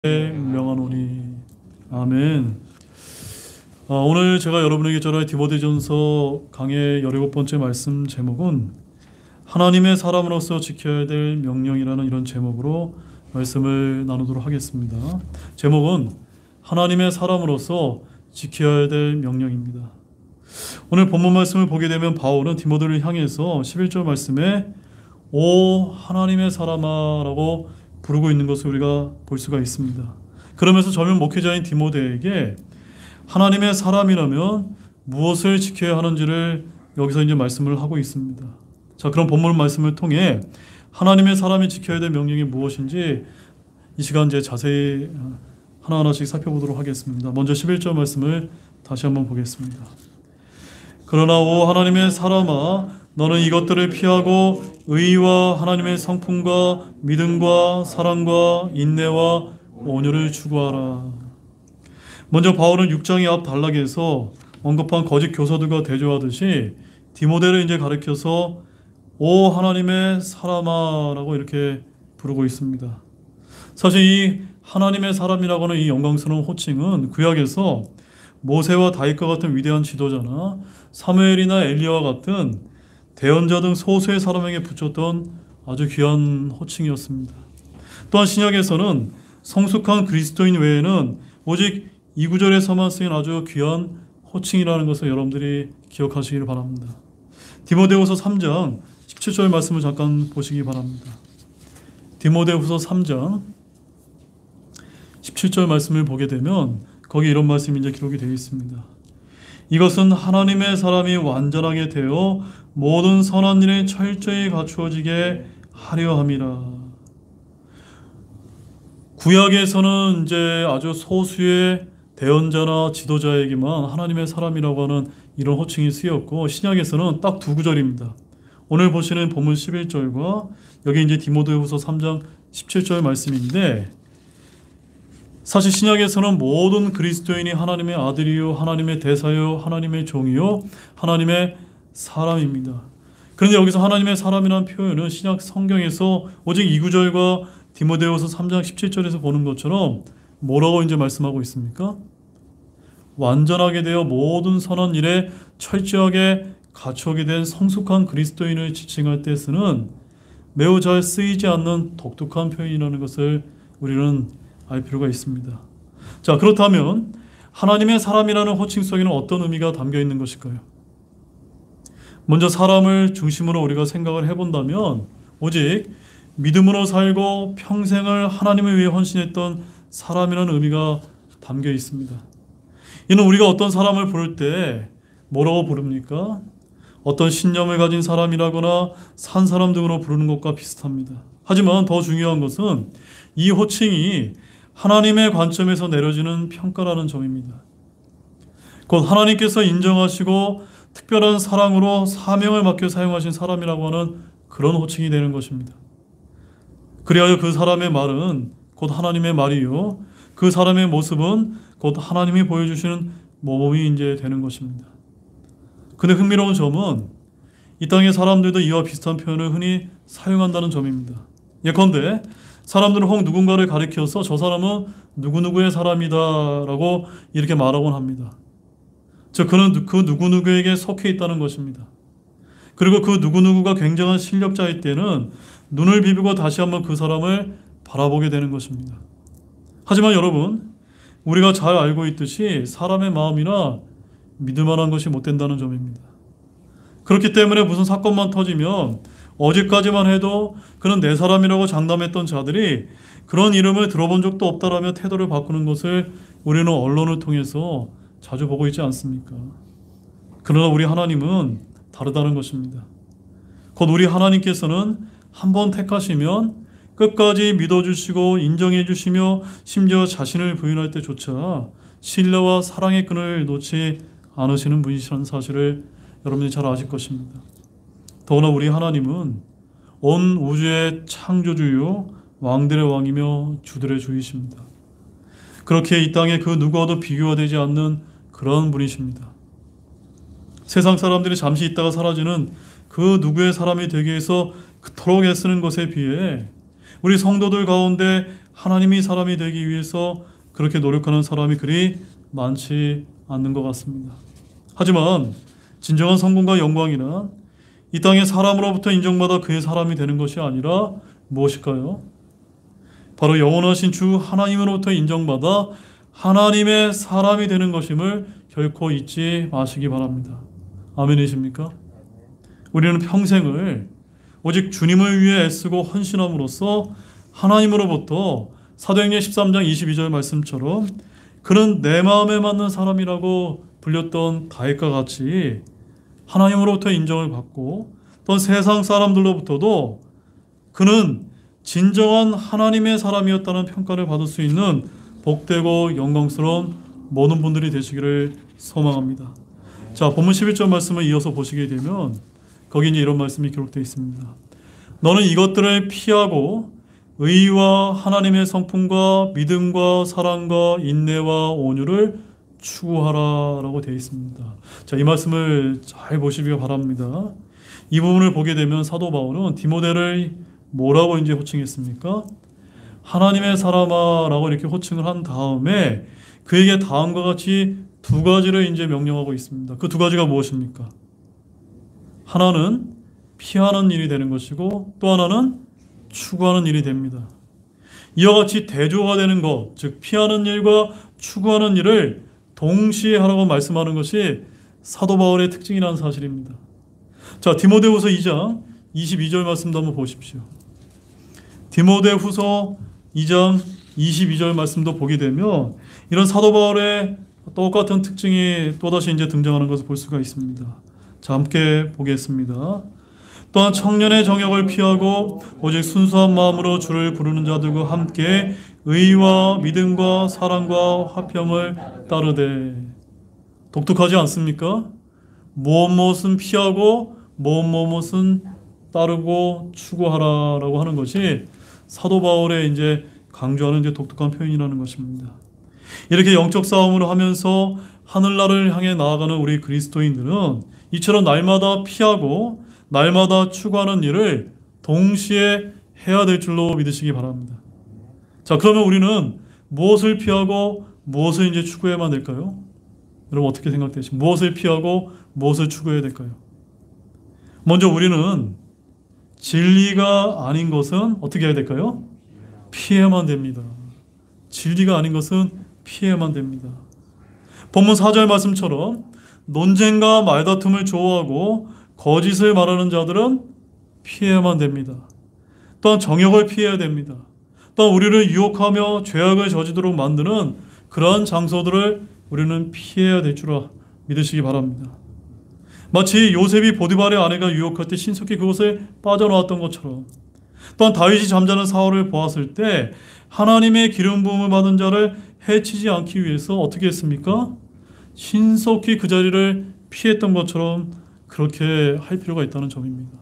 명하노니. 아멘. 오늘 제가 여러분에게 전할 디모데전서 강의 17번째 말씀 제목은 하나님의 사람으로서 지켜야 될 명령이라는 이런 제목으로 말씀을 나누도록 하겠습니다. 제목은 하나님의 사람으로서 지켜야 될 명령입니다. 오늘 본문 말씀을 보게 되면 바울은 디모데를 향해서 11절 말씀에 오 하나님의 사람아 라고 부르고 있는 것을 우리가 볼 수가 있습니다. 그러면서 젊은 목회자인 디모데에게 하나님의 사람이라면 무엇을 지켜야 하는지를 여기서 이제 말씀을 하고 있습니다. 자, 그럼 본문 말씀을 통해 하나님의 사람이 지켜야 될 명령이 무엇인지 이 시간 이제 자세히 하나하나씩 살펴보도록 하겠습니다. 먼저 11절 말씀을 다시 한번 보겠습니다. 그러나 오 하나님의 사람아 너는 이것들을 피하고 의와 하나님의 성품과 믿음과 사랑과 인내와 온유를 추구하라. 먼저 바울은 6장의 앞 단락에서 언급한 거짓 교사들과 대조하듯이 디모데를 이제 가리켜서 오 하나님의 사람아 라고 이렇게 부르고 있습니다. 사실 이 하나님의 사람이라고 하는 이 영광스러운 호칭은 구약에서 모세와 다윗과 같은 위대한 지도자나 사무엘이나 엘리야와 같은 대언자 등 소수의 사람에게 붙였던 아주 귀한 호칭이었습니다. 또한 신약에서는 성숙한 그리스도인 외에는 오직 이 구절에서만 쓰인 아주 귀한 호칭이라는 것을 여러분들이 기억하시길 바랍니다. 디모데후서 3장 17절 말씀을 잠깐 보시기 바랍니다. 디모데후서 3장 17절 말씀을 보게 되면 거기 이런 말씀이 이제 기록이 되어 있습니다. 이것은 하나님의 사람이 완전하게 되어 모든 선한 일에 철저히 갖추어지게 하려 함이라. 구약에서는 이제 아주 소수의 대언자나 지도자에게만 하나님의 사람이라고 하는 이런 호칭이 쓰였고, 신약에서는 딱 두 구절입니다. 오늘 보시는 본문 11절과 여기 이제 디모데후서 3장 17절 말씀인데, 사실 신약에서는 모든 그리스도인이 하나님의 아들이요 하나님의 대사요 하나님의 종이요 하나님의 사람입니다. 그런데 여기서 하나님의 사람이라는 표현은 신약 성경에서 오직 이 구절과 디모데후서 3장 17절에서 보는 것처럼 뭐라고 이제 말씀하고 있습니까? 완전하게 되어 모든 선한 일에 철저하게 갖추게 된 성숙한 그리스도인을 지칭할 때 쓰는 매우 잘 쓰이지 않는 독특한 표현이라는 것을 우리는 알 필요가 있습니다. 자, 그렇다면 하나님의 사람이라는 호칭 속에는 어떤 의미가 담겨 있는 것일까요? 먼저 사람을 중심으로 우리가 생각을 해본다면 오직 믿음으로 살고 평생을 하나님을 위해 헌신했던 사람이라는 의미가 담겨 있습니다. 이는 우리가 어떤 사람을 부를 때 뭐라고 부릅니까? 어떤 신념을 가진 사람이라거나 산 사람 등으로 부르는 것과 비슷합니다. 하지만 더 중요한 것은 이 호칭이 하나님의 관점에서 내려지는 평가라는 점입니다. 곧 하나님께서 인정하시고 특별한 사랑으로 사명을 맡겨 사용하신 사람이라고 하는 그런 호칭이 되는 것입니다. 그리하여 그 사람의 말은 곧 하나님의 말이요 그 사람의 모습은 곧 하나님이 보여주시는 모범이 이제 되는 것입니다. 근데 흥미로운 점은 이 땅의 사람들도 이와 비슷한 표현을 흔히 사용한다는 점입니다. 예컨대 사람들은 혹 누군가를 가리켜서 저 사람은 누구누구의 사람이다 라고 이렇게 말하곤 합니다. 즉 그는 그 누구누구에게 속해 있다는 것입니다. 그리고 그 누구누구가 굉장한 실력자일 때는 눈을 비비고 다시 한번 그 사람을 바라보게 되는 것입니다. 하지만 여러분, 우리가 잘 알고 있듯이 사람의 마음이나 믿을 만한 것이 못 된다는 점입니다. 그렇기 때문에 무슨 사건만 터지면 어제까지만 해도 그는 내 사람이라고 장담했던 자들이 그런 이름을 들어본 적도 없다라며 태도를 바꾸는 것을 우리는 언론을 통해서 자주 보고 있지 않습니까? 그러나 우리 하나님은 다르다는 것입니다. 곧 우리 하나님께서는 한번 택하시면 끝까지 믿어주시고 인정해주시며 심지어 자신을 부인할 때조차 신뢰와 사랑의 끈을 놓지 않으시는 분이시라는 사실을 여러분이 잘 아실 것입니다. 더구나 우리 하나님은 온 우주의 창조주요 왕들의 왕이며 주들의 주이십니다. 그렇게 이 땅에 그 누구와도 비교가 되지 않는 그런 분이십니다. 세상 사람들이 잠시 있다가 사라지는 그 누구의 사람이 되기 위해서 그토록 애쓰는 것에 비해 우리 성도들 가운데 하나님이 사람이 되기 위해서 그렇게 노력하는 사람이 그리 많지 않는 것 같습니다. 하지만 진정한 성공과 영광이란 이 땅의 사람으로부터 인정받아 그의 사람이 되는 것이 아니라 무엇일까요? 바로 영원하신 주 하나님으로부터 인정받아 하나님의 사람이 되는 것임을 결코 잊지 마시기 바랍니다. 아멘이십니까? 우리는 평생을 오직 주님을 위해 애쓰고 헌신함으로써 하나님으로부터 사도행전 13장 22절 말씀처럼 그는 내 마음에 맞는 사람이라고 불렸던 다윗과 같이 하나님으로부터 인정을 받고 또 세상 사람들로부터도 그는 진정한 하나님의 사람이었다는 평가를 받을 수 있는 복되고 영광스러운 모든 분들이 되시기를 소망합니다. 자, 본문 11절 말씀을 이어서 보시게 되면 거기 이제 이런 말씀이 기록되어 있습니다. 너는 이것들을 피하고 의와 하나님의 성품과 믿음과 사랑과 인내와 온유를 추구하라라고 되어 있습니다. 자, 이 말씀을 잘 보시기 바랍니다. 이 부분을 보게 되면 사도 바울은 디모데를 뭐라고 이제 호칭했습니까? 하나님의 사람아라고 이렇게 호칭을 한 다음에 그에게 다음과 같이 두 가지를 이제 명령하고 있습니다. 그 두 가지가 무엇입니까? 하나는 피하는 일이 되는 것이고 또 하나는 추구하는 일이 됩니다. 이와 같이 대조가 되는 것, 즉 피하는 일과 추구하는 일을 동시에 하라고 말씀하는 것이 사도 바울의 특징이라는 사실입니다. 자, 디모데후서 2장 22절 말씀도 한번 보십시오. 디모데후서 2장 22절 말씀도 보게 되면 이런 사도 바울의 똑같은 특징이 또다시 이제 등장하는 것을 볼 수가 있습니다. 자, 함께 보겠습니다. 또한 청년의 정욕을 피하고 오직 순수한 마음으로 주를 부르는 자들과 함께 의와 믿음과 사랑과 화평을 따르되. 독특하지 않습니까? 무엇은 피하고 무엇은 따르고 추구하라라고 하는 것이 사도 바울의 이제 강조하는 이제 독특한 표현이라는 것입니다. 이렇게 영적 싸움을 하면서 하늘나라를 향해 나아가는 우리 그리스도인들은 이처럼 날마다 피하고 날마다 추구하는 일을 동시에 해야 될 줄로 믿으시기 바랍니다. 자, 그러면 우리는 무엇을 피하고 무엇을 이제 추구해야만 될까요? 여러분 어떻게 생각되십니까? 무엇을 피하고 무엇을 추구해야 될까요? 먼저 우리는 진리가 아닌 것은 어떻게 해야 될까요? 피해야만 됩니다. 진리가 아닌 것은 피해야만 됩니다. 본문 4절 말씀처럼 논쟁과 말다툼을 좋아하고 거짓을 말하는 자들은 피해야만 됩니다. 또한 정욕을 피해야 됩니다. 또한 우리를 유혹하며 죄악을 저지도록 만드는 그러한 장소들을 우리는 피해야 될 줄 믿으시기 바랍니다. 마치 요셉이 보디발의 아내가 유혹할 때 신속히 그곳에 빠져나왔던 것처럼, 또한 다윗이 잠자는 사울을 보았을 때 하나님의 기름 부음을 받은 자를 해치지 않기 위해서 어떻게 했습니까? 신속히 그 자리를 피했던 것처럼 그렇게 할 필요가 있다는 점입니다.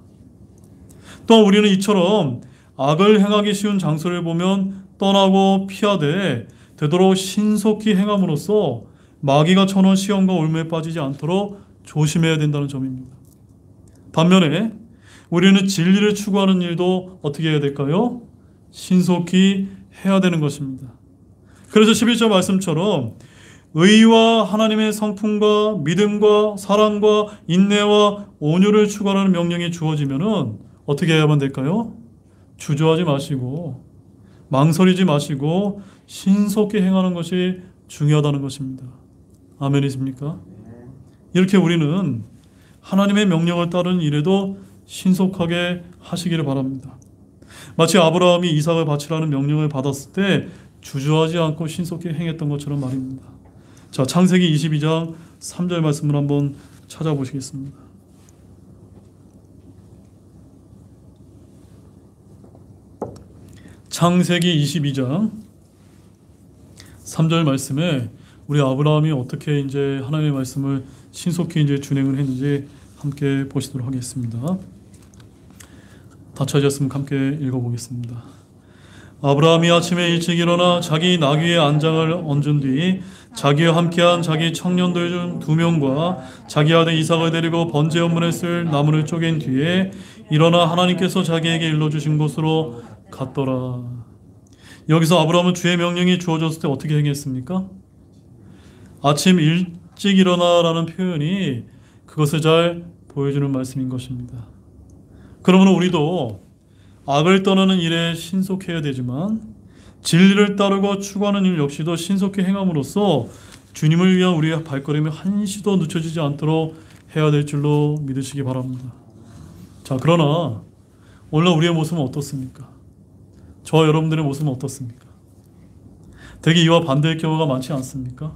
또한 우리는 이처럼 악을 행하기 쉬운 장소를 보면 떠나고 피하되 되도록 신속히 행함으로써 마귀가 쳐놓은 시험과 올무에 빠지지 않도록 조심해야 된다는 점입니다. 반면에 우리는 진리를 추구하는 일도 어떻게 해야 될까요? 신속히 해야 되는 것입니다. 그래서 11절 말씀처럼 의와 하나님의 성품과 믿음과 사랑과 인내와 온유를 추구하는 명령이 주어지면은 어떻게 해야만 될까요? 주저하지 마시고 망설이지 마시고 신속히 행하는 것이 중요하다는 것입니다. 아멘이십니까? 이렇게 우리는 하나님의 명령을 따르는 일에도 신속하게 하시기를 바랍니다. 마치 아브라함이 이삭을 바치라는 명령을 받았을 때 주저하지 않고 신속히 행했던 것처럼 말입니다. 자, 창세기 22장 3절 말씀을 한번 찾아보시겠습니다. 창세기 22장 3절 말씀에 우리 아브라함이 어떻게 이제 하나님의 말씀을 신속히 이제 준행을 했는지 함께 보시도록 하겠습니다. 다 찾으셨으면 함께 읽어보겠습니다. 아브라함이 아침에 일찍 일어나 자기 나귀의 안장을 얹은 뒤 자기와 함께한 자기 청년들 중 2명과 자기 아들 이삭을 데리고 번제 업문에 쓸 나무를 쪼갠 뒤에 일어나 하나님께서 자기에게 일러주신 곳으로 갔더라. 여기서 아브라함은 주의 명령이 주어졌을 때 어떻게 행했습니까? 아침 일찍 일어나라는 표현이 그것을 잘 보여주는 말씀인 것입니다. 그러므로 우리도 악을 떠나는 일에 신속해야 되지만 진리를 따르고 추구하는 일 역시도 신속히 행함으로써 주님을 위한 우리의 발걸음이 한시도 늦춰지지 않도록 해야 될 줄로 믿으시기 바랍니다. 자, 그러나 오늘 우리의 모습은 어떻습니까? 저와 여러분들의 모습은 어떻습니까? 대개 이와 반대의 경우가 많지 않습니까?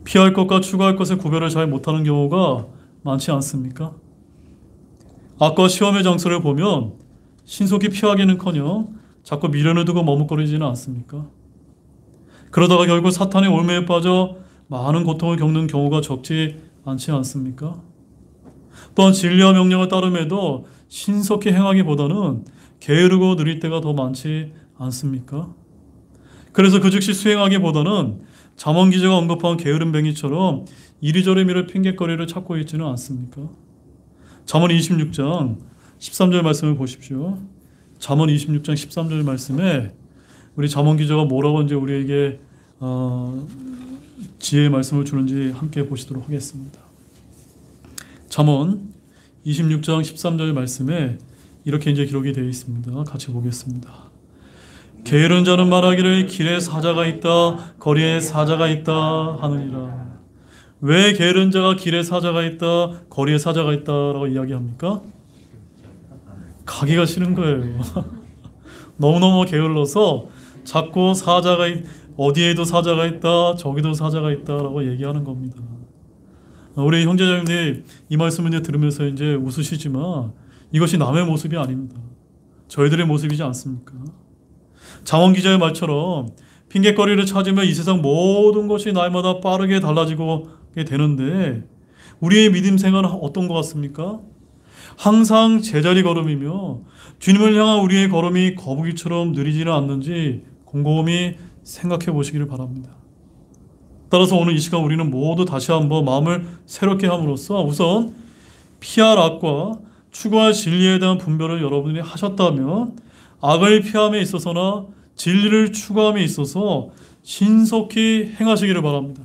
피할 것과 추구할 것의 구별을 잘 못하는 경우가 많지 않습니까? 악과 시험의 장소를 보면 신속히 피하기는커녕 자꾸 미련을 두고 머뭇거리지는 않습니까? 그러다가 결국 사탄의 올매에 빠져 많은 고통을 겪는 경우가 적지 않지 않습니까? 또한 진리와 명령을 따름에도 신속히 행하기보다는 게으르고 느릴 때가 더 많지 않습니까? 그래서 그 즉시 수행하기보다는 잠언 기자가 언급한 게으름뱅이처럼 이리저리 미룰 핑계거리를 찾고 있지는 않습니까? 잠언 26장 13절 말씀을 보십시오. 잠언 26장 13절 말씀에 우리 잠언 기자가 뭐라고 이제 우리에게 지혜의 말씀을 주는지 함께 보시도록 하겠습니다. 잠언 26장 13절 말씀에 이렇게 이제 기록이 되어 있습니다. 같이 보겠습니다. 게으른 자는 말하기를 길에 사자가 있다, 거리에 사자가 있다 하느니라. 왜 게으른 자가 길에 사자가 있다, 거리에 사자가 있다라고 이야기합니까? 가기가 싫은 거예요. 너무너무 게을러서 자꾸 어디에도 사자가 있다, 저기도 사자가 있다라고 얘기하는 겁니다. 우리 형제자매님 이 말씀을 이제 들으면서 이제 웃으시지만 이것이 남의 모습이 아닙니다. 저희들의 모습이지 않습니까? 잠언 기자의 말처럼 핑계거리를 찾으면 이 세상 모든 것이 날마다 빠르게 달라지고 되는데 우리의 믿음 생활은 어떤 것 같습니까? 항상 제자리 걸음이며 주님을 향한 우리의 걸음이 거북이처럼 느리지는 않는지 곰곰이 생각해 보시기를 바랍니다. 따라서 오늘 이 시간 우리는 모두 다시 한번 마음을 새롭게 함으로써 우선 피할 악과 추구할 진리에 대한 분별을 여러분이 하셨다면 악을 피함에 있어서나 진리를 추구함에 있어서 신속히 행하시기를 바랍니다.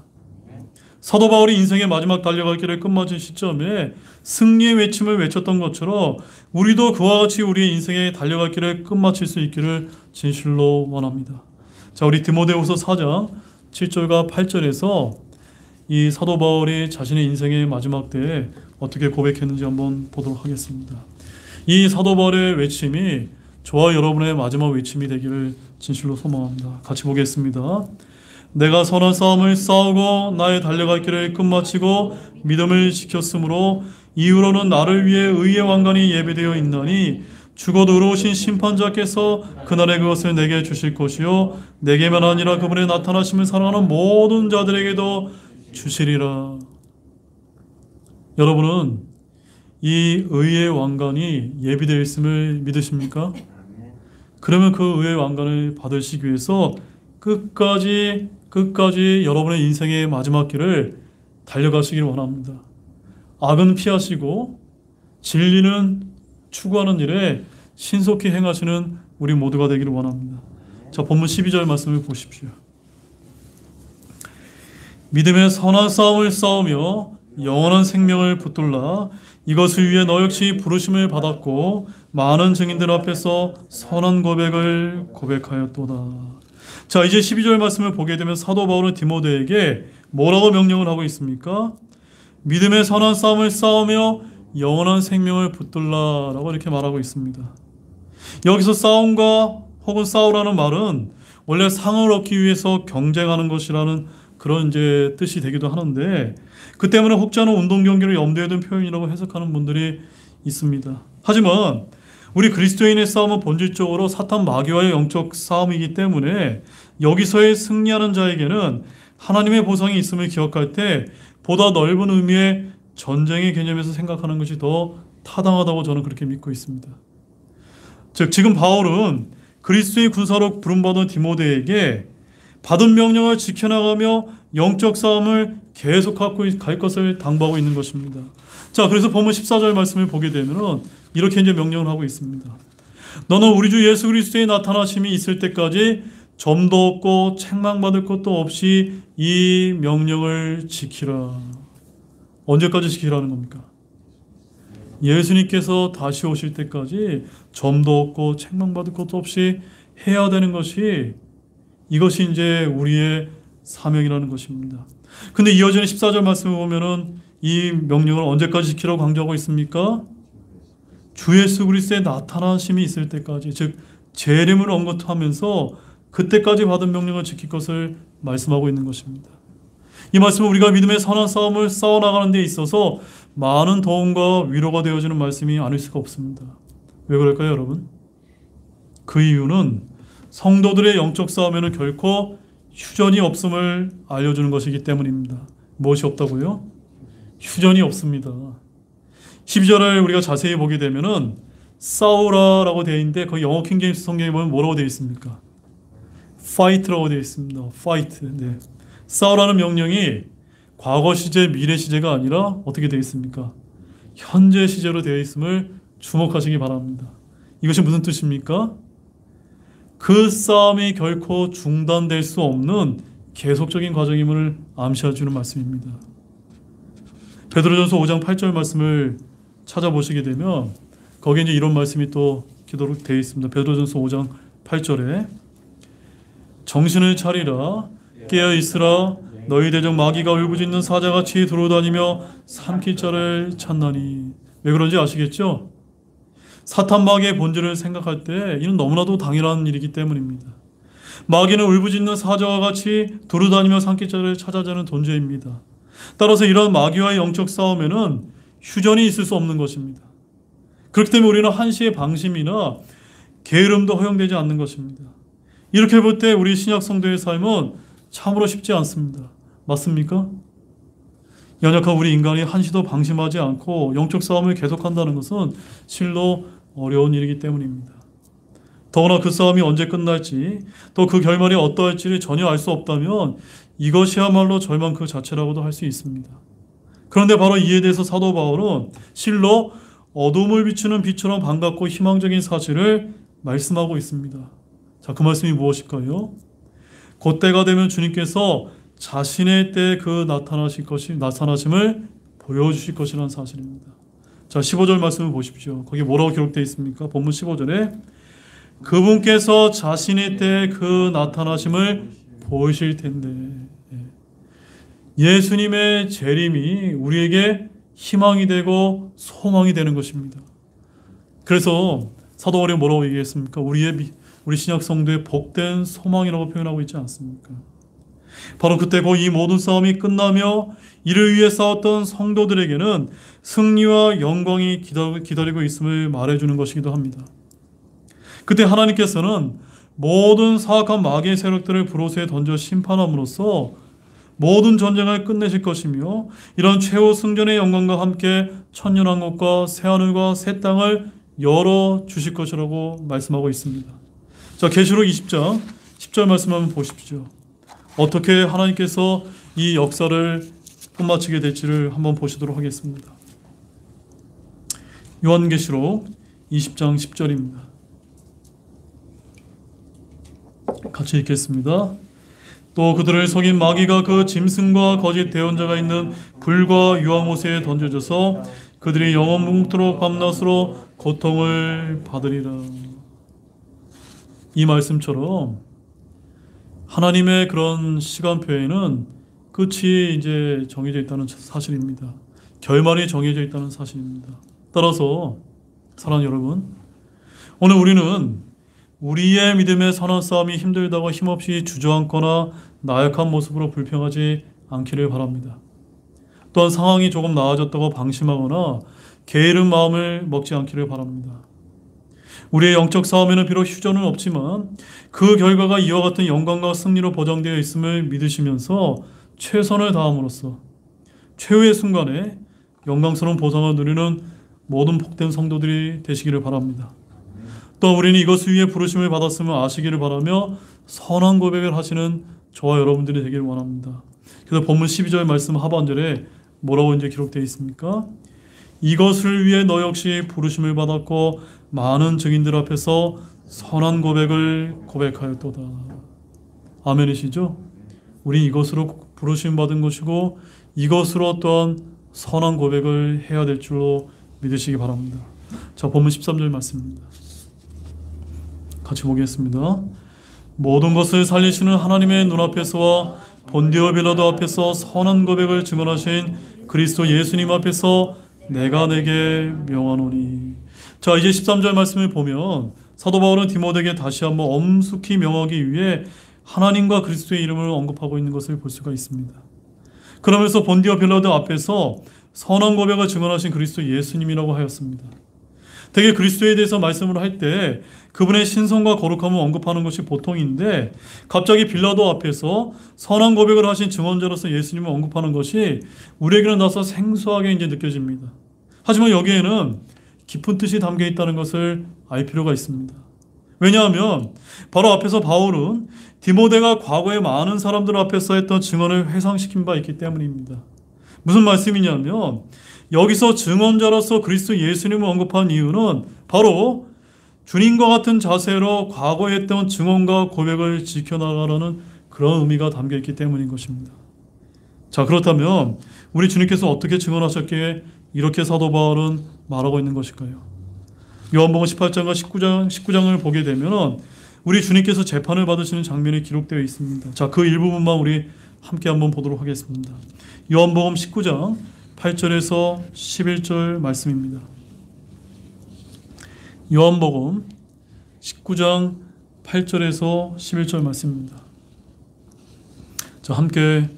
사도 바울이 인생의 마지막 달려갈 길을 끝마친 시점에 승리의 외침을 외쳤던 것처럼 우리도 그와 같이 우리의 인생의 달려갈 길을 끝마칠 수 있기를 진실로 원합니다. 자, 우리 디모데후서 4장 7절과 8절에서 이 사도 바울이 자신의 인생의 마지막 때에 어떻게 고백했는지 한번 보도록 하겠습니다. 이 사도 바울의 외침이 저와 여러분의 마지막 외침이 되기를 진실로 소망합니다. 같이 보겠습니다. 내가 선한 싸움을 싸우고 나의 달려갈 길을 끝마치고 믿음을 지켰으므로 이후로는 나를 위해 의의 왕관이 예비되어 있나니 죽어도 의로우신 심판자께서 그날에 그것을 내게 주실 것이요 내게만 아니라 그분의 나타나심을 사랑하는 모든 자들에게도 주시리라. 여러분은 이 의의 왕관이 예비되어 있음을 믿으십니까? 그러면 그 의의 왕관을 받으시기 위해서 끝까지 여러분의 인생의 마지막 길을 달려가시기를 원합니다. 악은 피하시고 진리는 추구하는 일에 신속히 행하시는 우리 모두가 되기를 원합니다. 자, 본문 12절 말씀을 보십시오. 믿음의 선한 싸움을 싸우며 영원한 생명을 붙들라. 이것을 위해 너 역시 부르심을 받았고 많은 증인들 앞에서 선한 고백을 고백하였도다. 자, 이제 12절 말씀을 보게 되면 사도 바울은 디모데에게 뭐라고 명령을 하고 있습니까? 믿음의 선한 싸움을 싸우며 영원한 생명을 붙들라라고 이렇게 말하고 있습니다. 여기서 싸움과 혹은 싸우라는 말은 원래 상을 얻기 위해서 경쟁하는 것이라는 그런 이제 뜻이 되기도 하는데 그 때문에 혹자는 운동 경기를 염두에 둔 표현이라고 해석하는 분들이 있습니다. 하지만 우리 그리스도인의 싸움은 본질적으로 사탄 마귀와의 영적 싸움이기 때문에 여기서의 승리하는 자에게는 하나님의 보상이 있음을 기억할 때 보다 넓은 의미의 전쟁의 개념에서 생각하는 것이 더 타당하다고 저는 그렇게 믿고 있습니다. 즉 지금 바울은 그리스도의 군사로 부름받은 디모데에게 받은 명령을 지켜나가며 영적 싸움을 계속 갖고 갈 것을 당부하고 있는 것입니다. 자, 그래서 본문 14절 말씀을 보게 되면 이렇게 이제 명령을 하고 있습니다. 너는 우리 주 예수 그리스도의 나타나심이 있을 때까지 점도 없고 책망받을 것도 없이 이 명령을 지키라. 언제까지 지키라는 겁니까? 예수님께서 다시 오실 때까지 점도 없고 책망받을 것도 없이 해야 되는 것이, 이것이 이제 우리의 사명이라는 것입니다. 근데 이어지는 14절 말씀을 보면은 이 명령을 언제까지 지키라고 강조하고 있습니까? 주 예수 그리스도의 나타나심이 있을 때까지, 즉 재림을 언급하면서 그때까지 받은 명령을 지킬 것을 말씀하고 있는 것입니다. 이 말씀은 우리가 믿음의 선한 싸움을 싸워나가는 데 있어서 많은 도움과 위로가 되어지는 말씀이 아닐 수가 없습니다. 왜 그럴까요, 여러분? 그 이유는 성도들의 영적 싸움에는 결코 휴전이 없음을 알려주는 것이기 때문입니다. 무엇이 없다고요? 휴전이 없습니다. 12절을 우리가 자세히 보게 되면은 싸우라라고 되어 있는데, 그 영어 킹제임스 성경에 보면 뭐라고 되어 있습니까? fight라고 되어 있습니다. fight. 네. 싸우라는 명령이 과거 시제, 미래 시제가 아니라 어떻게 되어 있습니까? 현재 시제로 되어 있음을 주목하시기 바랍니다. 이것이 무슨 뜻입니까? 그 싸움이 결코 중단될 수 없는 계속적인 과정임을 암시해주는 말씀입니다. 베드로전서 5장 8절 말씀을 찾아보시게 되면 거기에 이제 이런 말씀이 또 기도록 되어 있습니다. 베드로전서 5장 8절에 정신을 차리라, 깨어 있으라, 너희 대적 마귀가 울부짖는 사자같이 들어다니며 삼킬 자를 찾나니. 왜 그런지 아시겠죠? 사탄 마귀의 본질을 생각할 때 이는 너무나도 당연한 일이기 때문입니다. 마귀는 울부짖는 사자와 같이 두루다니며 삼킬 자를 찾아자는 존재입니다. 따라서 이런 마귀와의 영적 싸움에는 휴전이 있을 수 없는 것입니다. 그렇기 때문에 우리는 한시의 방심이나 게으름도 허용되지 않는 것입니다. 이렇게 볼 때 우리 신약 성도의 삶은 참으로 쉽지 않습니다. 맞습니까? 연약한 우리 인간이 한시도 방심하지 않고 영적 싸움을 계속한다는 것은 실로 어려운 일이기 때문입니다. 더구나 그 싸움이 언제 끝날지, 또 그 결말이 어떠할지를 전혀 알 수 없다면 이것이야말로 절망 그 자체라고도 할 수 있습니다. 그런데 바로 이에 대해서 사도 바울은 실로 어둠을 비추는 빛처럼 반갑고 희망적인 사실을 말씀하고 있습니다. 자, 그 말씀이 무엇일까요? 그때가 되면 주님께서 자신의 때에 그 나타나심을 보여주실 것이라는 사실입니다. 자, 15절 말씀을 보십시오. 거기 뭐라고 기록되어 있습니까? 본문 15절에 그분께서 자신의 때에 그 나타나심을 보이실 텐데, 예수님의 재림이 우리에게 희망이 되고 소망이 되는 것입니다. 그래서 사도 바울이 뭐라고 얘기했습니까? 우리 신약 성도의 복된 소망이라고 표현하고 있지 않습니까? 바로 그때 이 모든 싸움이 끝나며 이를 위해 싸웠던 성도들에게는 승리와 영광이 기다리고 있음을 말해주는 것이기도 합니다. 그때 하나님께서는 모든 사악한 마귀의 세력들을 브로스에 던져 심판함으로써 모든 전쟁을 끝내실 것이며, 이런 최후 승전의 영광과 함께 천년왕국과 새하늘과 새 땅을 열어주실 것이라고 말씀하고 있습니다. 자, 계시록 20장 10절 말씀 한번 보십시오. 어떻게 하나님께서 이 역사를 끝마치게 될지를 한번 보시도록 하겠습니다. 요한계시록 20장 10절입니다. 같이 읽겠습니다. 또 그들을 속인 마귀가 그 짐승과 거짓 대언자가 있는 불과 유황못에 던져져서 그들이 영원 뭉토록 밤낮으로 고통을 받으리라. 이 말씀처럼 하나님의 그런 시간표에는 끝이 이제 정해져 있다는 사실입니다. 결말이 정해져 있다는 사실입니다. 따라서 사랑하는 여러분, 오늘 우리는 우리의 믿음의 선한 싸움이 힘들다고 힘없이 주저앉거나 나약한 모습으로 불평하지 않기를 바랍니다. 또한 상황이 조금 나아졌다고 방심하거나 게으른 마음을 먹지 않기를 바랍니다. 우리의 영적 싸움에는 비록 휴전은 없지만 그 결과가 이와 같은 영광과 승리로 보장되어 있음을 믿으시면서 최선을 다함으로써 최후의 순간에 영광스러운 보상을 누리는 모든 복된 성도들이 되시기를 바랍니다. 또 우리는 이것을 위해 부르심을 받았음을 아시기를 바라며 선한 고백을 하시는 저와 여러분들이 되기를 원합니다. 그래서 본문 12절 말씀 하반절에 뭐라고 이제 기록되어 있습니까? 이것을 위해 너 역시 부르심을 받았고 많은 증인들 앞에서 선한 고백을 고백하였도다. 아멘이시죠? 우리 이것으로 부르심 받은 것이고 이것으로 또한 선한 고백을 해야 될 줄로 믿으시기 바랍니다. 자, 본문 13절 말씀입니다. 같이 보겠습니다. 모든 것을 살리시는 하나님의 눈앞에서와 본디오 빌라도 앞에서 선한 고백을 증언하신 그리스도 예수님 앞에서 내가 내게 명하노니. 자, 이제 13절 말씀을 보면 사도 바울은 디모데에게 다시 한번 엄숙히 명하기 위해 하나님과 그리스도의 이름을 언급하고 있는 것을 볼 수가 있습니다. 그러면서 본디오 빌라도 앞에서 선한 고백을 증언하신 그리스도 예수님이라고 하였습니다. 되게 그리스도에 대해서 말씀을 할 때 그분의 신성과 거룩함을 언급하는 것이 보통인데 갑자기 빌라도 앞에서 선한 고백을 하신 증언자로서 예수님을 언급하는 것이 우리에게는 다소 생소하게 이제 느껴집니다. 하지만 여기에는 깊은 뜻이 담겨 있다는 것을 알 필요가 있습니다. 왜냐하면 바로 앞에서 바울은 디모데가 과거에 많은 사람들 앞에서 했던 증언을 회상시킨 바 있기 때문입니다. 무슨 말씀이냐면 여기서 증언자로서 그리스도 예수님을 언급한 이유는 바로 주님과 같은 자세로 과거에 했던 증언과 고백을 지켜나가라는 그런 의미가 담겨 있기 때문인 것입니다. 자, 그렇다면 우리 주님께서 어떻게 증언하셨기에 이렇게 사도 바울은 말하고 있는 것일까요? 요한복음 18장과 19장을 보게 되면 우리 주님께서 재판을 받으시는 장면이 기록되어 있습니다. 자, 그 일부분만 우리 함께 한번 보도록 하겠습니다. 요한복음 19장 8절에서 11절 말씀입니다. 요한복음 19장 8절에서 11절 말씀입니다. 자, 함께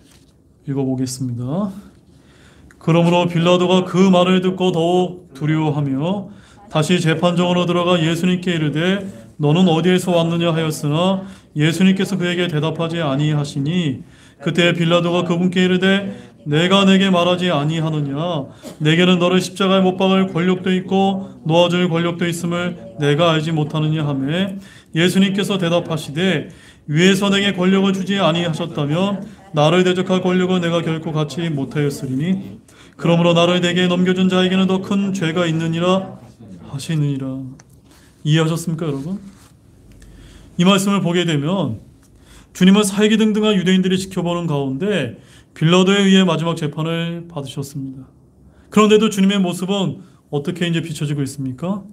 읽어보겠습니다. 그러므로 빌라도가 그 말을 듣고 더욱 두려워하며 다시 재판정으로 들어가 예수님께 이르되 너는 어디에서 왔느냐 하였으나 예수님께서 그에게 대답하지 아니하시니 그때 빌라도가 그분께 이르되 내가 내게 말하지 아니하느냐 내게는 너를 십자가에 못 박을 권력도 있고 놓아줄 권력도 있음을 내가 알지 못하느냐 하매 예수님께서 대답하시되 위에서 내게 권력을 주지 아니하셨다면 나를 대적할 권력을 내가 결코 갖지 못하였으리니 그러므로 나를 내게 넘겨준 자에게는 더 큰 죄가 있느니라 하시느니라. 이해하셨습니까, 여러분? 이 말씀을 보게 되면 주님은 살기등등한 유대인들이 지켜보는 가운데 빌라도에 의해 마지막 재판을 받으셨습니다. 그런데도 주님의 모습은 어떻게 이제 비춰지고 있습니까?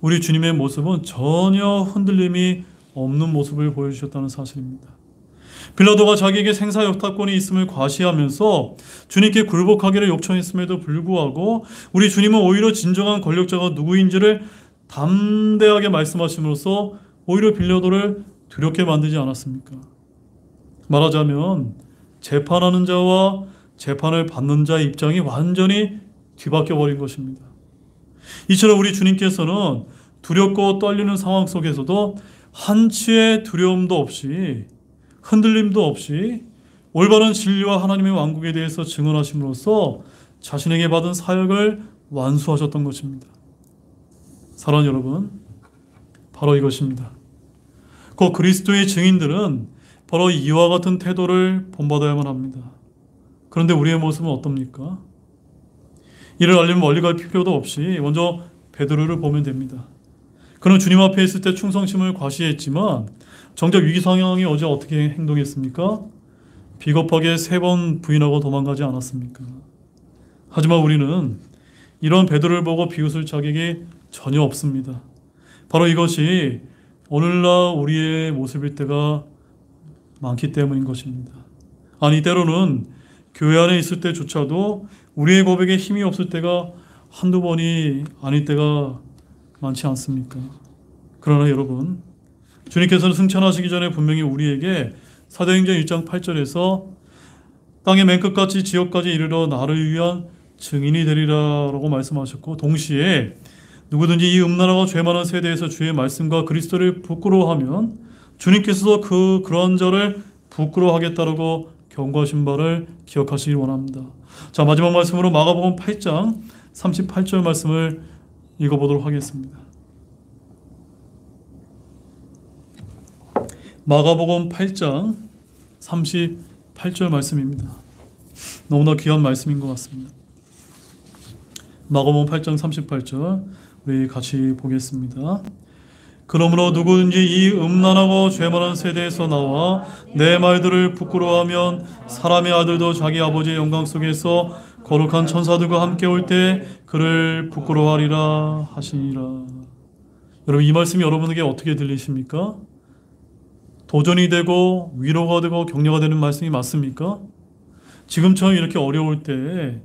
우리 주님의 모습은 전혀 흔들림이 없는 모습을 보여주셨다는 사실입니다. 빌라도가 자기에게 생사역사권이 있음을 과시하면서 주님께 굴복하기를 요청했음에도 불구하고 우리 주님은 오히려 진정한 권력자가 누구인지를 담대하게 말씀하심으로써 오히려 빌라도를 두렵게 만들지 않았습니까? 말하자면 재판하는 자와 재판을 받는 자의 입장이 완전히 뒤바뀌어 버린 것입니다. 이처럼 우리 주님께서는 두렵고 떨리는 상황 속에서도 한치의 두려움도 없이 흔들림도 없이 올바른 진리와 하나님의 왕국에 대해서 증언하심으로써 자신에게 받은 사역을 완수하셨던 것입니다. 사랑하는 여러분, 바로 이것입니다. 그 그리스도의 증인들은 바로 이와 같은 태도를 본받아야만 합니다. 그런데 우리의 모습은 어떻습니까? 이를 알려면 멀리 갈 필요도 없이 먼저 베드로를 보면 됩니다. 그는 주님 앞에 있을 때 충성심을 과시했지만 정작 위기 상황이 어제 어떻게 행동했습니까? 비겁하게 3번 부인하고 도망가지 않았습니까? 하지만 우리는 이런 베드로를 보고 비웃을 자격이 전혀 없습니다. 바로 이것이 오늘날 우리의 모습일 때가 많기 때문인 것입니다. 아니, 때로는 교회 안에 있을 때조차도 우리의 고백에 힘이 없을 때가 한두 번이 아닐 때가 많지 않습니까? 그러나 여러분, 주님께서는 승천하시기 전에 분명히 우리에게 사도행전 1장 8절에서 땅의 맨 끝까지 지역까지 이르러 나를 위한 증인이 되리라라고 말씀하셨고, 동시에 누구든지 이 음란하고 죄 많은 세대에서 주의 말씀과 그리스도를 부끄러워하면 주님께서도 그런 자를 부끄러워하겠다라고 경고하신 바를 기억하시길 원합니다. 자, 마지막 말씀으로 마가복음 8장 38절 말씀을 읽어보도록 하겠습니다. 마가복음 8장 38절 말씀입니다. 너무나 귀한 말씀인 것 같습니다. 마가복음 8장 38절 우리 같이 보겠습니다. 그러므로 누구든지 이 음란하고 죄 많은 세대에서 나와 내 말들을 부끄러워하면 사람의 아들도 자기 아버지의 영광 속에서 거룩한 천사들과 함께 올 때 그를 부끄러워하리라 하시니라. 여러분, 이 말씀이 여러분에게 어떻게 들리십니까? 도전이 되고 위로가 되고 격려가 되는 말씀이 맞습니까? 지금처럼 이렇게 어려울 때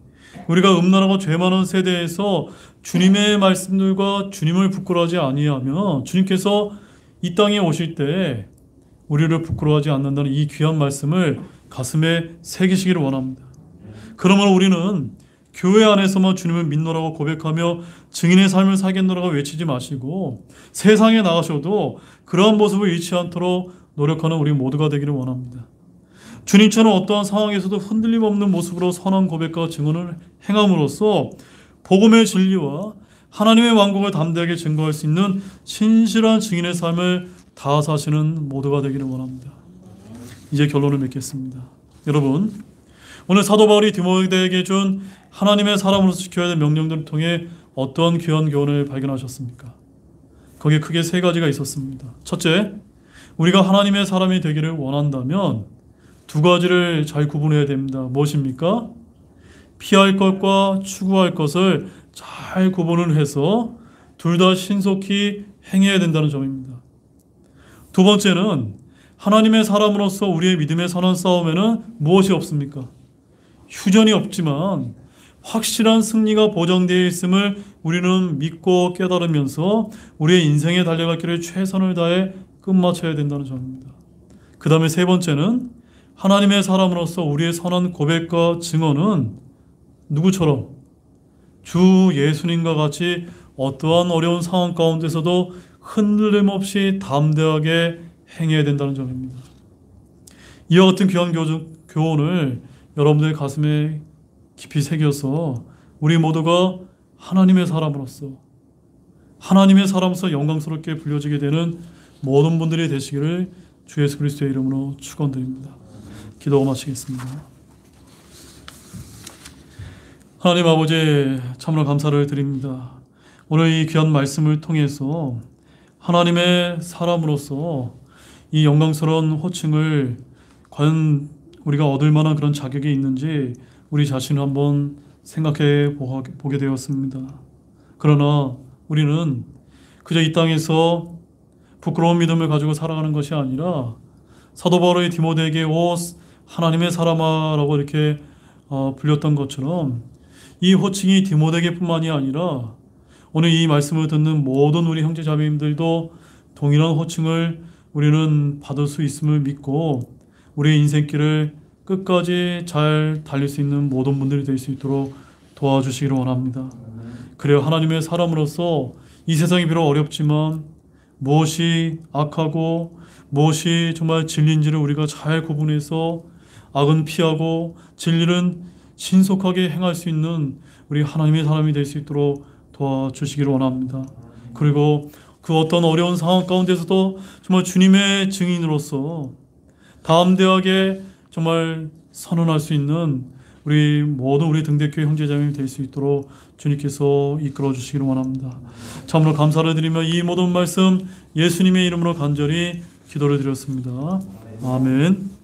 우리가 음란하고 죄 많은 세대에서 주님의 말씀들과 주님을 부끄러워하지 아니하면 주님께서 이 땅에 오실 때 우리를 부끄러워하지 않는다는 이 귀한 말씀을 가슴에 새기시기를 원합니다. 그러면 우리는 교회 안에서만 주님을 믿노라고 고백하며 증인의 삶을 살겠노라고 외치지 마시고 세상에 나가셔도 그러한 모습을 잃지 않도록 노력하는 우리 모두가 되기를 원합니다. 주님처럼 어떠한 상황에서도 흔들림 없는 모습으로 선한 고백과 증언을 행함으로써 복음의 진리와 하나님의 왕국을 담대하게 증거할 수 있는 신실한 증인의 삶을 다 사시는 모두가 되기를 원합니다. 이제 결론을 맺겠습니다. 여러분, 오늘 사도 바울이 디모데에게 준 하나님의 사람으로서 지켜야 될 명령들을 통해 어떤 귀한 교훈을 발견하셨습니까? 거기에 크게 세 가지가 있었습니다. 첫째, 우리가 하나님의 사람이 되기를 원한다면 두 가지를 잘 구분해야 됩니다. 무엇입니까? 피할 것과 추구할 것을 잘 구분을 해서 둘 다 신속히 행해야 된다는 점입니다. 두 번째는 하나님의 사람으로서 우리의 믿음의 선한 싸움에는 무엇이 없습니까? 휴전이 없지만 확실한 승리가 보장되어 있음을 우리는 믿고 깨달으면서 우리의 인생에 달려갈 길을 최선을 다해 끝마쳐야 된다는 점입니다. 그 다음에 세 번째는 하나님의 사람으로서 우리의 선한 고백과 증언은 누구처럼 주 예수님과 같이 어떠한 어려운 상황 가운데서도 흔들림 없이 담대하게 행해야 된다는 점입니다. 이와 같은 귀한 교훈을 여러분들의 가슴에 깊이 새겨서 우리 모두가 하나님의 사람으로서 영광스럽게 불려지게 되는 모든 분들이 되시기를 주 예수 그리스도의 이름으로 축원드립니다. 기도하고 마치겠습니다. 하나님 아버지, 참으로 감사를 드립니다. 오늘 이 귀한 말씀을 통해서 하나님의 사람으로서 이 영광스러운 호칭을 과연 우리가 얻을 만한 그런 자격이 있는지 우리 자신을 한번 생각해 보게 되었습니다. 그러나 우리는 그저 이 땅에서 부끄러운 믿음을 가지고 살아가는 것이 아니라 사도 바울의 디모데에게 오 하나님의 사람아라고 이렇게 불렸던 것처럼 이 호칭이 디모데에게뿐만이 아니라 오늘 이 말씀을 듣는 모든 우리 형제 자매님들도 동일한 호칭을 우리는 받을 수 있음을 믿고 우리의 인생길을 끝까지 잘 달릴 수 있는 모든 분들이 될 수 있도록 도와주시기를 원합니다. 그래야 하나님의 사람으로서 이 세상이 비록 어렵지만 무엇이 악하고 무엇이 정말 진리인지를 우리가 잘 구분해서 악은 피하고 진리는 신속하게 행할 수 있는 우리 하나님의 사람이 될 수 있도록 도와주시기를 원합니다. 그리고 그 어떤 어려운 상황 가운데서도 정말 주님의 증인으로서 담대하게 정말 선언할 수 있는 우리 모든 우리 등대교회 형제자매이 될 수 있도록 주님께서 이끌어 주시기를 원합니다. 참으로 감사를 드리며 이 모든 말씀 예수님의 이름으로 간절히 기도를 드렸습니다. 아멘.